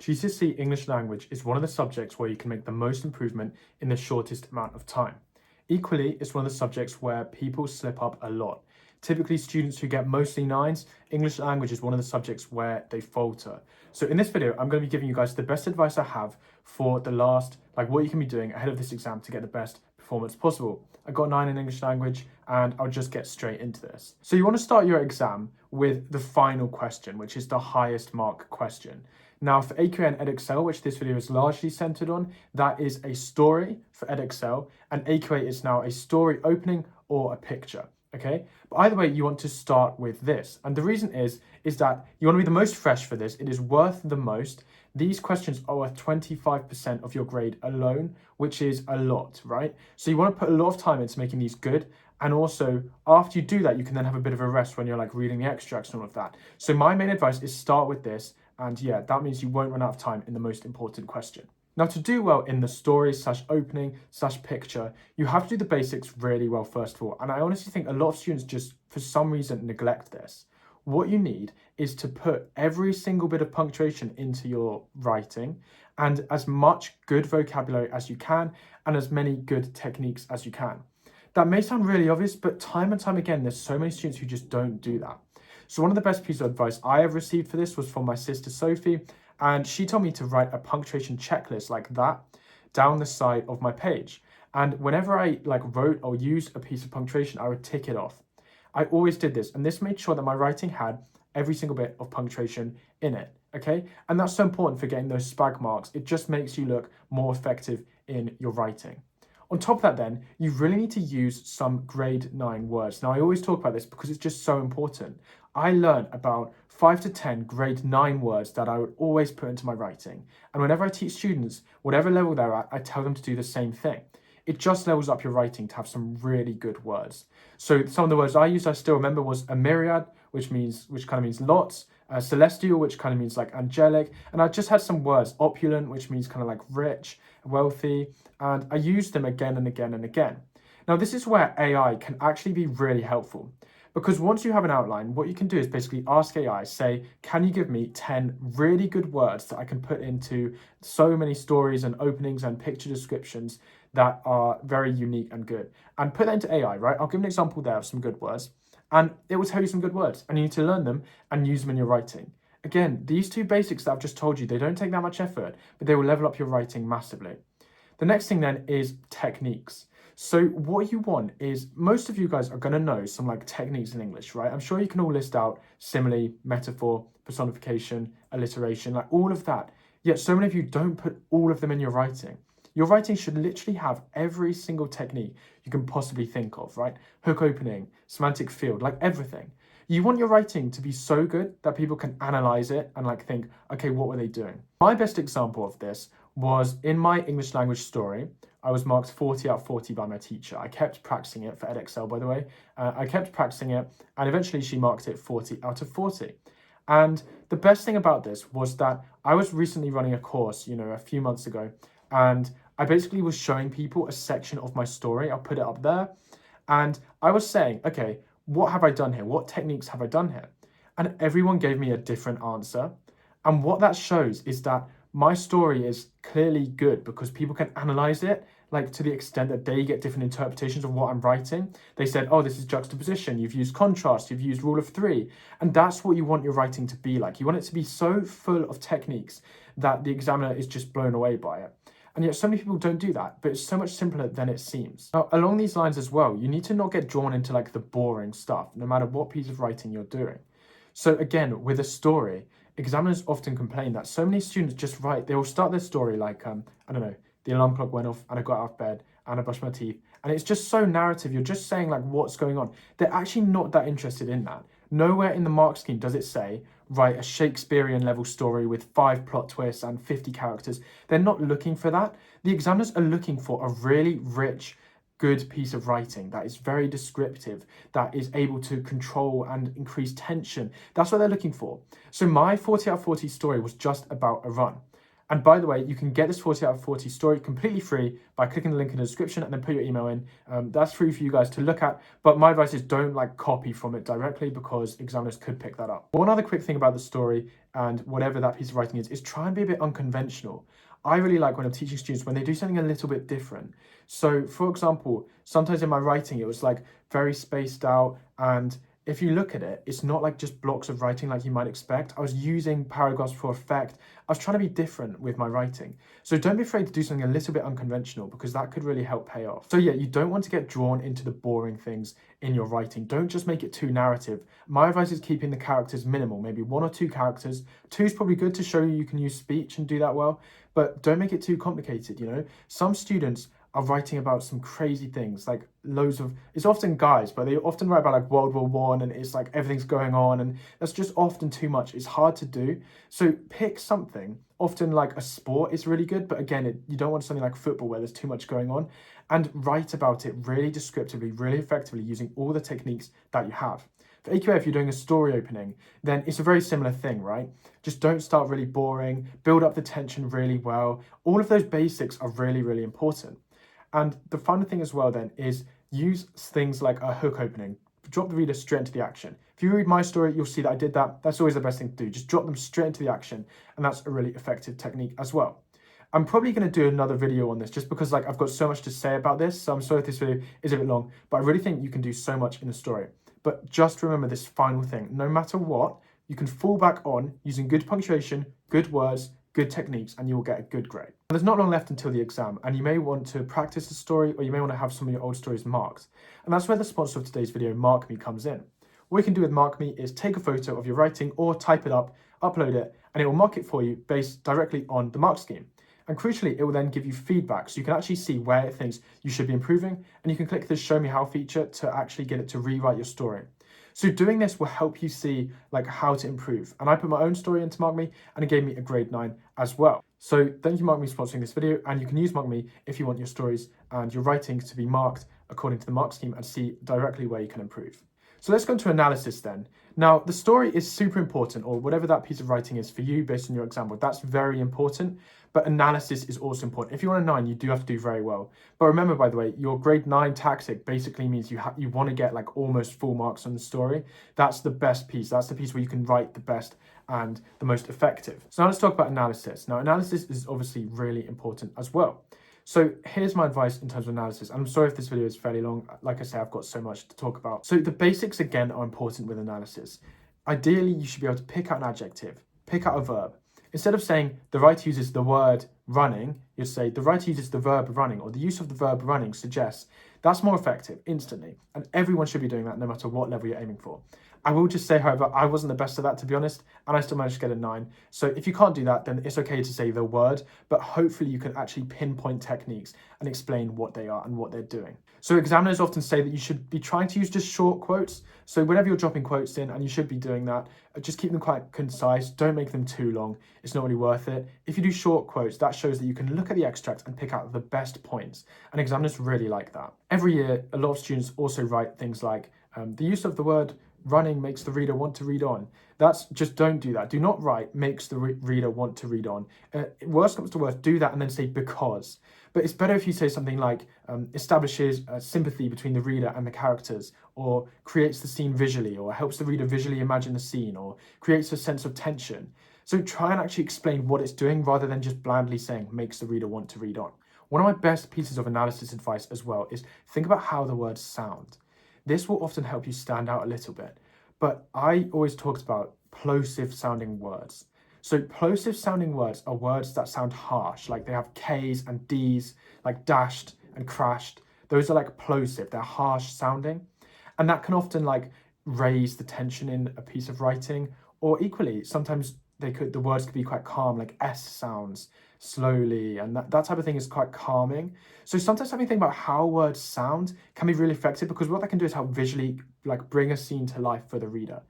GCSE English language is one of the subjects where you can make the most improvement in the shortest amount of time. Equally, it's one of the subjects where people slip up a lot. Typically, students who get mostly 9s, English language is one of the subjects where they falter. So in this video, I'm going to be giving you guys the best advice I have for the last, what you can be doing ahead of this exam to get the best performance possible. I got 9 in English language and I'll just get straight into this. So you want to start your exam with the final question, which is the highest mark question. Now for AQA and Edexcel, which this video is largely centered on, that is a story for Edexcel, and AQA is now a story opening or a picture, okay? But either way, you want to start with this. And the reason is that you want to be the most fresh for this. It is worth the most. These questions are worth 25% of your grade alone, which is a lot, right? So you want to put a lot of time into making these good. And also, after you do that, you can then have a bit of a rest when you're reading the extracts and all of that. So my main advice is start with this. And yeah, that means you won't run out of time in the most important question. Now, to do well in the story / opening / picture, you have to do the basics really well first of all. And I honestly think a lot of students just, for some reason, neglect this. What you need is to put every single bit of punctuation into your writing and as much good vocabulary as you can and as many good techniques as you can. That may sound really obvious, but time and time again, there's so many students who just don't do that. So one of the best pieces of advice I have received for this was from my sister Sophie, and she told me to write a punctuation checklist like that down the side of my page. And whenever I wrote or used a piece of punctuation, I would tick it off. I always did this, and this made sure that my writing had every single bit of punctuation in it, okay? And that's so important for getting those spag marks. It just makes you look more effective in your writing. On top of that then, you really need to use some grade 9 words. Now I always talk about this because it's just so important. I learned about 5 to 10 grade 9 words that I would always put into my writing. And whenever I teach students, whatever level they're at, I tell them to do the same thing. It just levels up your writing to have some really good words. So some of the words I used, I still remember, was a myriad, which kind of means lots, celestial, which kind of means angelic, and I just had some words, opulent, which means kind of rich, wealthy, and I used them again and again and again. Now this is where AI can actually be really helpful, because once you have an outline, what you can do is basically ask AI, say, can you give me 10 really good words that I can put into so many stories and openings and picture descriptions that are very unique and good, and put that into AI, right? I'll give an example there of some good words, and it will tell you some good words, and you need to learn them and use them in your writing. Again, these two basics that I've just told you, they don't take that much effort, but they will level up your writing massively. The next thing then is techniques. So what you want is, most of you guys are going to know some techniques in English, right? I'm sure you can all list out simile, metaphor, personification, alliteration, all of that. Yet so many of you don't put all of them in your writing. Your writing should literally have every single technique you can possibly think of, right? Hook opening, semantic field, everything. You want your writing to be so good that people can analyze it and think, okay, what were they doing? My best example of this was in my English language story. I was marked 40 out of 40 by my teacher. I kept practicing it for Edexcel, by the way. I kept practicing it, and eventually she marked it 40 out of 40. And the best thing about this was that I was recently running a course, a few months ago, and I basically was showing people a section of my story. I'll put it up there. And I was saying, okay, what have I done here? What techniques have I done here? And everyone gave me a different answer. And what that shows is that my story is clearly good because people can analyze it to the extent that they get different interpretations of what I'm writing. They said, oh, this is juxtaposition, you've used contrast, you've used rule of 3. And that's what you want your writing to be like. You want it to be so full of techniques that the examiner is just blown away by it. And yet so many people don't do that, but it's so much simpler than it seems. Now, along these lines as well, you need to not get drawn into the boring stuff, no matter what piece of writing you're doing. So again, with a story, examiners often complain that so many students just write, they will start their story I don't know, the alarm clock went off and I got out of bed and I brushed my teeth. And it's just so narrative. You're just saying what's going on. They're actually not that interested in that. Nowhere in the mark scheme does it say, write a Shakespearean level story with 5 plot twists and 50 characters. They're not looking for that. The examiners are looking for a really rich, good piece of writing that is very descriptive, that is able to control and increase tension. That's what they're looking for. So my 40 out of 40 story was just about a run. And by the way, you can get this 40 out of 40 story completely free by clicking the link in the description and then put your email in. That's free for you guys to look at, but my advice is don't like copy from it directly because examiners could pick that up. One other quick thing about the story and whatever that piece of writing is try and be a bit unconventional. I really like when I'm teaching students when they do something a little bit different. So for example, sometimes in my writing, it was like very spaced out, and if you look at it, it's not like just blocks of writing like you might expect. I was using paragraphs for effect. I was trying to be different with my writing. So don't be afraid to do something a little bit unconventional because that could really help pay off. So yeah, you don't want to get drawn into the boring things in your writing. Don't just make it too narrative. My advice is keeping the characters minimal, maybe 1 or 2 characters. 2 is probably good to show you can use speech and do that well, but don't make it too complicated, you know? Some students are writing about some crazy things, like loads of, it's often guys, but they often write about like World War I and it's like everything's going on, and that's just often too much. It's hard to do. So pick something, often like a sport is really good, but again, you don't want something like football where there's too much going on, and write about it really descriptively, really effectively using all the techniques that you have. For AQA, if you're doing a story opening, then it's a very similar thing, right? Just don't start really boring, build up the tension really well. All of those basics are really, really important. And the final thing as well then is use things like a hook opening. Drop the reader straight into the action. If you read my story, you'll see that I did that. That's always the best thing to do. Just drop them straight into the action. And that's a really effective technique as well. I'm probably going to do another video on this just because like I've got so much to say about this. So I'm sorry if this video is a bit long, but I really think you can do so much in the story. But just remember this final thing. No matter what, you can fall back on using good punctuation, good words, good techniques, and you will get a good grade. There's not long left until the exam, and you may want to practice the story, or you may want to have some of your old stories marked. And that's where the sponsor of today's video, MarkMe, comes in. What you can do with MarkMe is take a photo of your writing or type it up, upload it, and it will mark it for you based directly on the mark scheme. And crucially, it will then give you feedback, so you can actually see where it thinks you should be improving, and you can click the Show Me How feature to actually get it to rewrite your story. So doing this will help you see like how to improve. And I put my own story into MarkMe and it gave me a grade 9 as well. So thank you MarkMe for sponsoring this video, and you can use MarkMe if you want your stories and your writings to be marked according to the mark scheme and see directly where you can improve. So let's go into analysis then. Now, the story is super important, or whatever that piece of writing is for you based on your example, that's very important, but analysis is also important. If you want a 9, you do have to do very well. But remember, by the way, your grade 9 tactic basically means you want to get like almost full marks on the story. That's the best piece. That's the piece where you can write the best and the most effective. So now let's talk about analysis. Now, analysis is obviously really important as well. So here's my advice in terms of analysis. I'm sorry if this video is fairly long. Like I say, I've got so much to talk about. So the basics, again, are important with analysis. Ideally, you should be able to pick out an adjective, pick out a verb. Instead of saying the writer uses the word running, you'd say the writer uses the verb running, or the use of the verb running suggests. That's more effective instantly. And everyone should be doing that no matter what level you're aiming for. I will just say, however, I wasn't the best at that, to be honest, and I still managed to get a 9. So if you can't do that, then it's okay to say the word, but hopefully you can actually pinpoint techniques and explain what they are and what they're doing. So examiners often say that you should be trying to use just short quotes. So whenever you're dropping quotes in, and you should be doing that, just keep them quite concise. Don't make them too long. It's not really worth it. If you do short quotes, that shows that you can look at the extract and pick out the best points. And examiners really like that. Every year, a lot of students also write things like the use of the word running makes the reader want to read on. That's just, don't do that. Do not write makes the reader want to read on. Worst comes to worst, do that and then say because. But it's better if you say something like establishes sympathy between the reader and the characters, or creates the scene visually, or helps the reader visually imagine the scene, or creates a sense of tension. So try and actually explain what it's doing rather than just blandly saying makes the reader want to read on. One of my best pieces of analysis advice as well is think about how the words sound. This will often help you stand out a little bit, but I always talked about plosive sounding words. So plosive sounding words are words that sound harsh, like they have K's and D's, like dashed and crashed. Those are like plosive, they're harsh sounding. And that can often like raise the tension in a piece of writing, or equally, sometimes the words could be quite calm, like S sounds slowly, and that type of thing is quite calming. So sometimes having to think about how words sound can be really effective, because what that can do is help visually like bring a scene to life for the reader.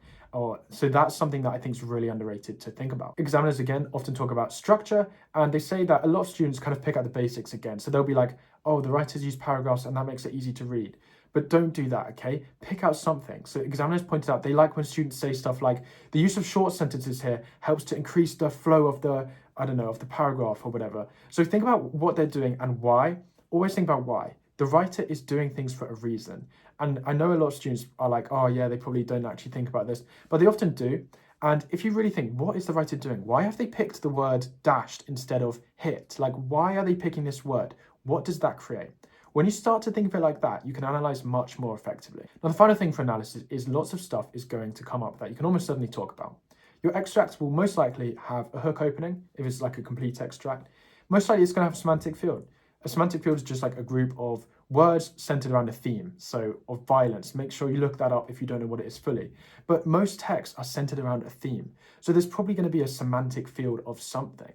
So that's something that I think is really underrated to think about. Examiners, again, often talk about structure, and they say that a lot of students kind of pick out the basics again. So they'll be like, oh, the writers use paragraphs and that makes it easy to read. But don't do that, okay? Pick out something. So examiners pointed out they like when students say stuff like, the use of short sentences here helps to increase the flow of I don't know, of the paragraph or whatever. So think about what they're doing and why. Always think about why. The writer is doing things for a reason. And I know a lot of students are like, oh yeah, they probably don't actually think about this, but they often do. And if you really think, what is the writer doing? Why have they picked the word dashed instead of hit? Like, why are they picking this word? What does that create? When you start to think of it like that, you can analyze much more effectively. Now, the final thing for analysis is lots of stuff is going to come up that you can almost certainly talk about. Your extract will most likely have a hook opening, if it's like a complete extract. Most likely it's going to have a semantic field. A semantic field is just like a group of words centered around a theme, so of violence. Make sure you look that up if you don't know what it is fully. But most texts are centered around a theme. So there's probably going to be a semantic field of something.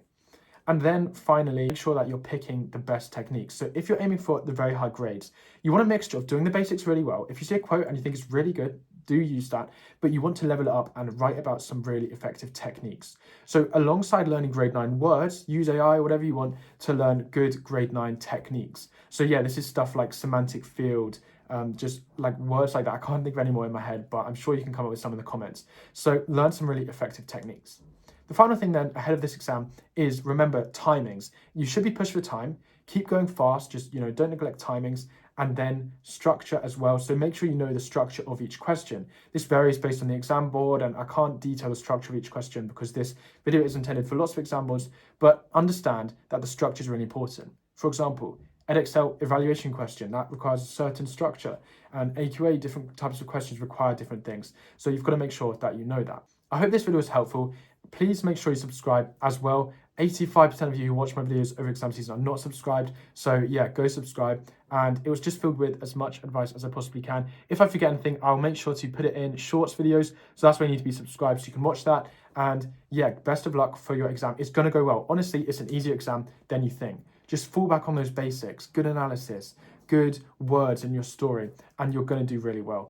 And then finally, make sure that you're picking the best techniques. So if you're aiming for the very high grades, you want a mixture of doing the basics really well. If you see a quote and you think it's really good, do use that, but you want to level it up and write about some really effective techniques. So alongside learning grade 9 words, use AI or whatever you want to learn good grade 9 techniques. So yeah, this is stuff like semantic field, just like words like that. I can't think of any more in my head, but I'm sure you can come up with some in the comments. So learn some really effective techniques. The final thing then ahead of this exam is remember timings. You should be pushed for time. Keep going fast, just don't neglect timings, and then structure as well. So make sure you know the structure of each question. This varies based on the exam board, and I can't detail the structure of each question because this video is intended for lots of exam boards, but understand that the structure is really important. For example, Edexcel evaluation question, that requires a certain structure, and AQA, different types of questions require different things. So you've got to make sure that you know that. I hope this video was helpful. Please make sure you subscribe as well. 85% of you who watch my videos over exam season are not subscribed. So yeah, go subscribe. And it was just filled with as much advice as I possibly can. If I forget anything, I'll make sure to put it in shorts videos. So that's where you need to be subscribed so you can watch that. And yeah, best of luck for your exam. It's going to go well. Honestly, it's an easier exam than you think. Just fall back on those basics, good analysis, good words in your story, and you're going to do really well.